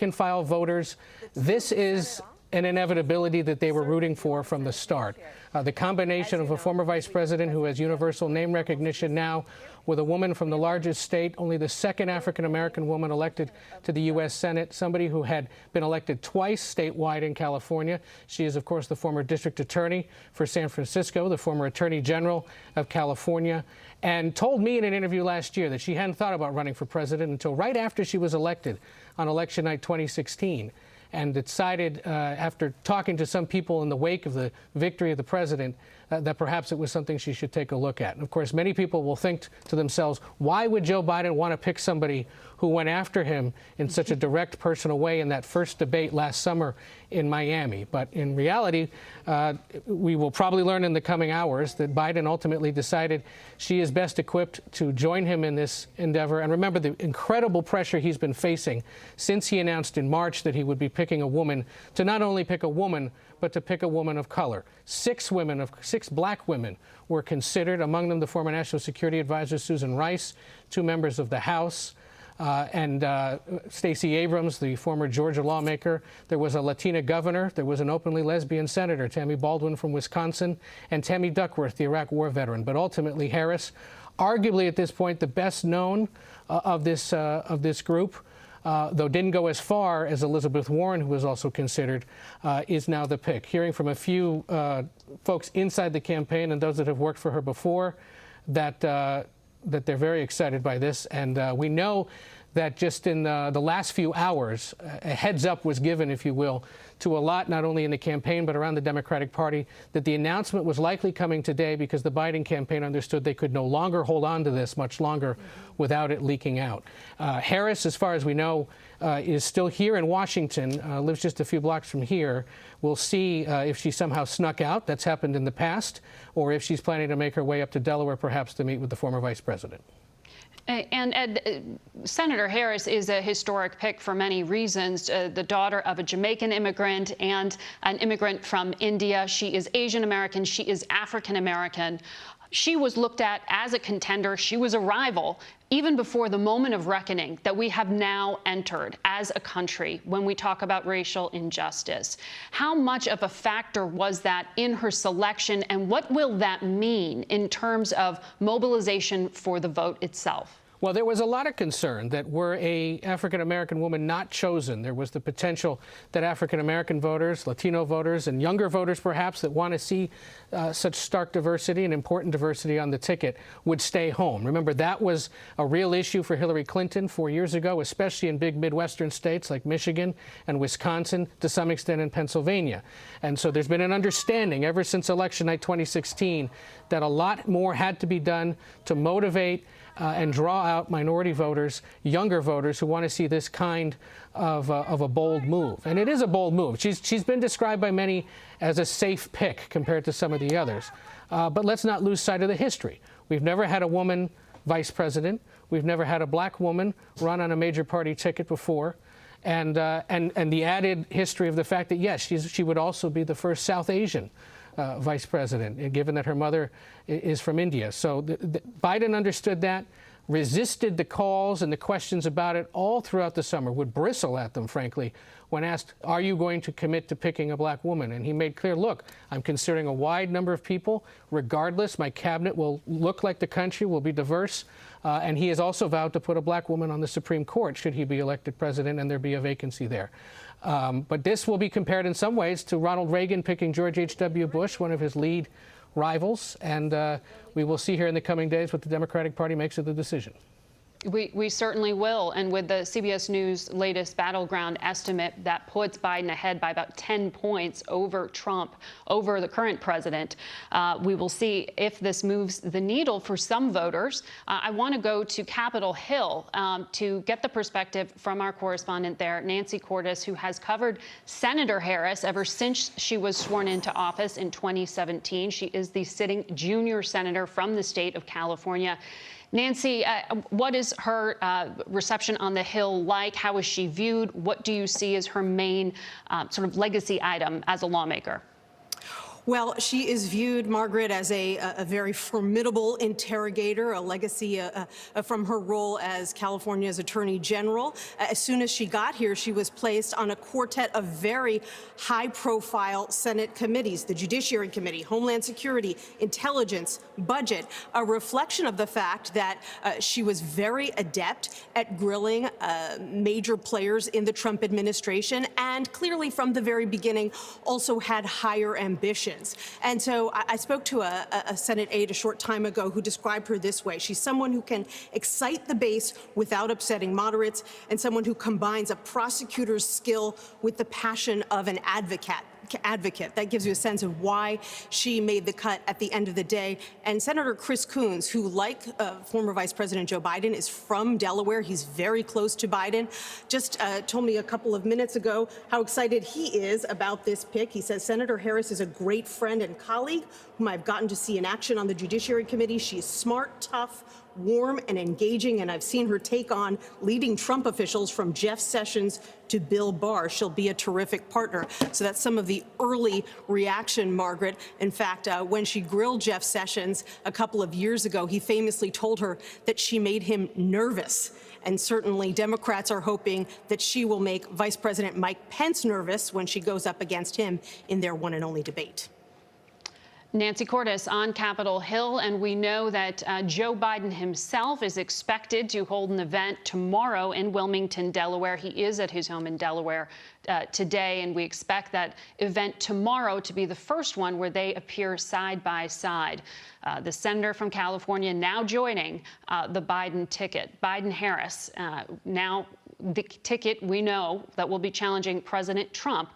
rank-and-file voters. This is an inevitability that they were rooting for from the start. The combination of a former vice president who has universal name recognition now with a woman from the largest state, only the second African-American woman elected to the U.S. Senate, somebody who had been elected twice statewide in California. She is, of course, the former district attorney for San Francisco, the former attorney general of California, and told me in an interview last year that she hadn't thought about running for president until right after she was elected on election night 2016. And decided, after talking to some people in the wake of the victory of the president, that perhaps it was something she should take a look at. And of course, many people will think to themselves, why would Joe Biden want to pick somebody who went after him in such a direct, personal way in that first debate last summer in Miami? But in reality, we will probably learn in the coming hours that Biden ultimately decided she is best equipped to join him in this endeavor. And remember the incredible pressure he's been facing since he announced in March that he would be picking a woman, to not only pick a woman, but to pick a woman of color. Six black women were considered, among them the former National Security Advisor Susan Rice, two members of the House, and Stacey Abrams, the former Georgia lawmaker. There was a Latina governor. There was an openly lesbian senator, Tammy Baldwin from Wisconsin, and Tammy Duckworth, the Iraq War veteran. But ultimately, Harris, arguably at this point the best known of this group, though didn't go as far as Elizabeth Warren, who was also considered, is now the pick. Hearing from a few folks inside the campaign and those that have worked for her before, that they're very excited by this. And we know that just in the last few hours, a heads up was given, if you will, to a lot, not only in the campaign, but around the Democratic Party, that the announcement was likely coming today because the Biden campaign understood they could no longer hold on to this much longer without it leaking out. Harris, as far as we know, is still here in Washington, lives just a few blocks from here. We'll see if she somehow snuck out. That's happened in the past, or if she's planning to make her way up to Delaware, perhaps to meet with the former vice president. And Ed, Senator Harris is a historic pick for many reasons. The daughter of a Jamaican immigrant and an immigrant from India. She is Asian American. She is African American. She was looked at as a contender. She was a rival even before the moment of reckoning that we have now entered as a country when we talk about racial injustice. How much of a factor was that in her selection, and what will that mean in terms of mobilization for the vote itself? Well, there was a lot of concern that were a African-American woman not chosen, there was the potential that African-American voters, Latino voters, and younger voters perhaps that want to see such stark diversity and important diversity on the ticket would stay home. Remember, that was a real issue for Hillary Clinton 4 years ago, especially in big Midwestern states like Michigan and Wisconsin, to some extent in Pennsylvania. And so there's been an understanding ever since election night 2016 that a lot more had to be done to motivate and draw out minority voters, younger voters who want to see this kind of a bold move. And it is a bold move. She's been described by many as a safe pick compared to some of the others. But let's not lose sight of the history. We've never had a woman vice president. We've never had a black woman run on a major party ticket before. And the added history of the fact that, yes, she would also be the first South Asian vice president, given that her mother is from India. So Biden understood that, resisted the calls and the questions about it all throughout the summer, would bristle at them, frankly, when asked, are you going to commit to picking a black woman? And he made clear, look, I'm considering a wide number of people. Regardless, my cabinet will look like the country, will be diverse. And he has also vowed to put a black woman on the Supreme Court should he be elected president and there be a vacancy there. But this will be compared in some ways to Ronald Reagan picking George H.W. Bush, one of his lead rivals. And we will see here in the coming days what the Democratic Party makes of the decision. We certainly will. And with the CBS News latest battleground estimate, that puts Biden ahead by about 10 points over Trump, over the current president. We will see if this moves the needle for some voters. I want to go to Capitol Hill to get the perspective from our correspondent there, Nancy Cordes, who has covered Senator Harris ever since she was sworn into office in 2017. She is the sitting junior senator from the state of California. Nancy, what is her reception on the Hill like? How is she viewed? What do you see as her main sort of legacy item as a lawmaker? Well, she is viewed, Margaret, as a very formidable interrogator, a legacy from her role as California's Attorney General. As soon as she got here, she was placed on a quartet of very high-profile Senate committees, the Judiciary Committee, Homeland Security, Intelligence, Budget, a reflection of the fact that she was very adept at grilling major players in the Trump administration, and clearly from the very beginning also had higher ambitions. And so I spoke to a Senate aide a short time ago who described her this way. She's someone who can excite the base without upsetting moderates, and someone who combines a prosecutor's skill with the passion of an advocate. That gives you a sense of why she made the cut at the end of the day. And Senator Chris Coons, who, like former Vice President Joe Biden, is from Delaware. He's very close to Biden. Just told me a couple of minutes ago how excited he is about this pick. He says Senator Harris is a great friend and colleague whom I've gotten to see in action on the Judiciary Committee. She is smart, tough, warm, and engaging, and I've seen her take on leading Trump officials from Jeff Sessions to Bill Barr. She'll be a terrific partner. So that's some of the early reaction, Margaret. In fact, when she grilled Jeff Sessions a couple of years ago, he famously told her that she made him nervous. And certainly Democrats are hoping that she will make Vice President Mike Pence nervous when she goes up against him in their one and only debate. Nancy Cordes on Capitol Hill, and we know that Joe Biden himself is expected to hold an event tomorrow in Wilmington, Delaware. He is at his home in Delaware today, and we expect that event tomorrow to be the first one where they appear side by side. The senator from California now joining the Biden ticket. Biden-Harris now the ticket we know that will be challenging President Trump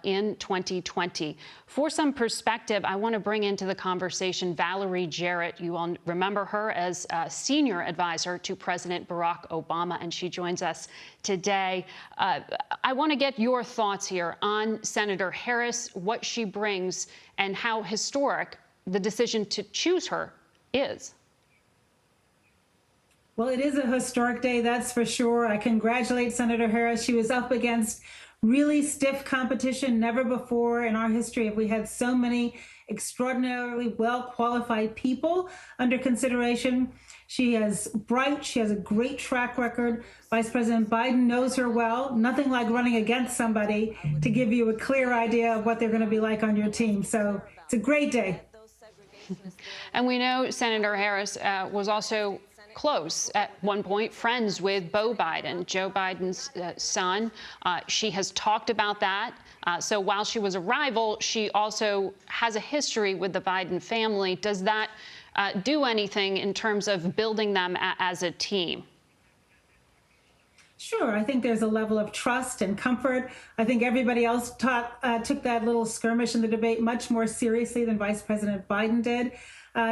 in 2020. For some perspective, I want to bring into the conversation Valerie Jarrett. You all remember her as a senior advisor to President Barack Obama, and she joins us today. I want to get your thoughts here on Senator Harris, what she brings, and how historic the decision to choose her is. Well, it is a historic day, that's for sure. I congratulate Senator Harris. She was up against really stiff competition. Never before in our history have we had so many extraordinarily well-qualified people under consideration. She is bright. She has a great track record. Vice President Biden knows her well. Nothing like running against somebody to give you a clear idea of what they're going to be like on your team. So it's a great day. And we know Senator Harris was also close at one point, friends with Beau Biden, Joe Biden's son. She has talked about that. So while she was a rival, she also has a history with the Biden family. Does that do anything in terms of building them as a team? Sure. I think there's a level of trust and comfort. I think everybody else took that little skirmish in the debate much more seriously than Vice President Biden did.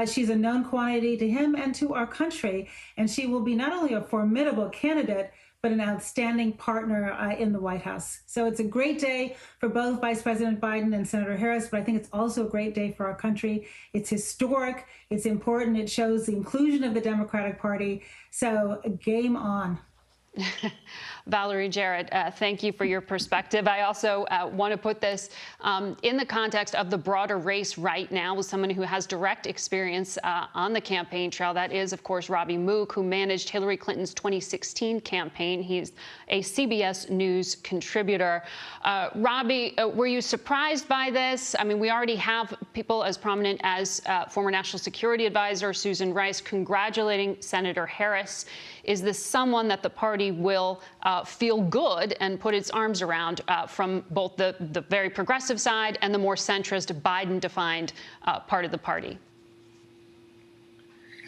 She's a known quantity to him and to our country, and she will be not only a formidable candidate, but an outstanding partner in the White House. So it's a great day for both Vice President Biden and Senator Harris, but I think it's also a great day for our country. It's historic, it's important, it shows the inclusion of the Democratic Party. So game on. Valerie Jarrett, thank you for your perspective. I also want to put this in the context of the broader race right now with someone who has direct experience on the campaign trail. That is, of course, Robbie Mook, who managed Hillary Clinton's 2016 campaign. He's a CBS News contributor. Robbie, were you surprised by this? I mean, we already have people as prominent as former National Security Advisor Susan Rice congratulating Senator Harris. Is this someone that the party will feel good and put its arms around from both the very progressive side and the more centrist Biden-defined part of the party?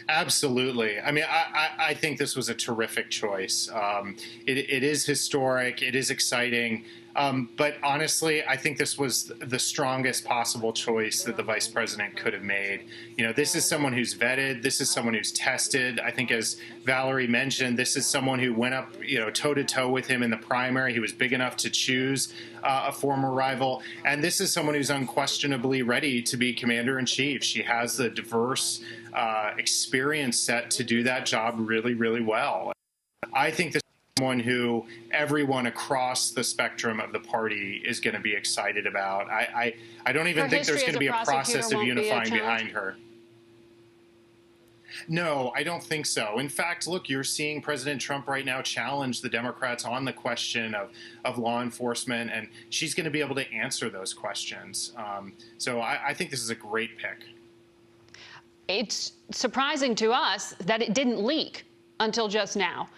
Absolutely. I mean, I think this was a terrific choice. It is historic. It is exciting. But honestly, I think this was the strongest possible choice that the vice president could have made. You know, this is someone who's vetted. This is someone who's tested. I think, as Valerie mentioned, this is someone who went up, toe to toe with him in the primary. He was big enough to choose a former rival. And this is someone who's unquestionably ready to be commander in chief. She has the diverse experience set to do that job really, really well. I think this someone who everyone across the spectrum of the party is going to be excited about. I don't even think there's going to be a process of unifying behind her. No, I don't think so. In fact, look, you're seeing President Trump right now challenge the Democrats on the question of law enforcement, and she's going to be able to answer those questions. So I think this is a great pick. It's surprising to us that it didn't leak until just now,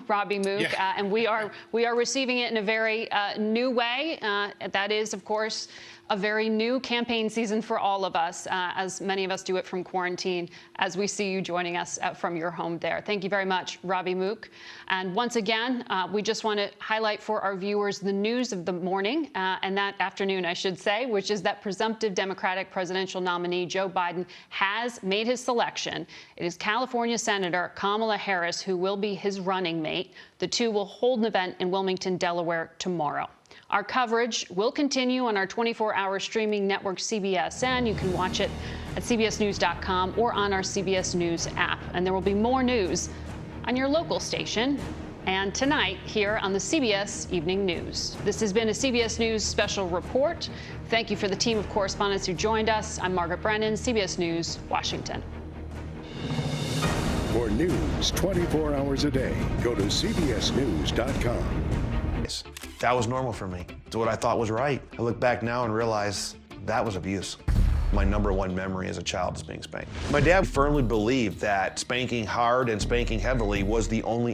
Robbie Mook, Yeah. and we are receiving it in a very new way. That is, of course, a very new campaign season for all of us, as many of us do it from quarantine, as we see you joining us from your home there. Thank you very much, Robbie Mook. And once again, we just want to highlight for our viewers the news of the morning, and that afternoon, I should say, which is that presumptive Democratic presidential nominee Joe Biden has made his selection. It is California Senator Kamala Harris who will be his running mate. The two will hold an event in Wilmington, Delaware tomorrow. Our coverage will continue on our 24-hour streaming network, CBSN. You can watch it at cbsnews.com or on our CBS News app. And there will be more news on your local station and tonight here on the CBS Evening News. This has been a CBS News special report. Thank you for the team of correspondents who joined us. I'm Margaret Brennan, CBS News, Washington. For news 24 hours a day, go to cbsnews.com. That was normal for me. It's what I thought was right. I look back now and realize that was abuse. My #1 memory as a child is being spanked. My dad firmly believed that spanking hard and spanking heavily was the only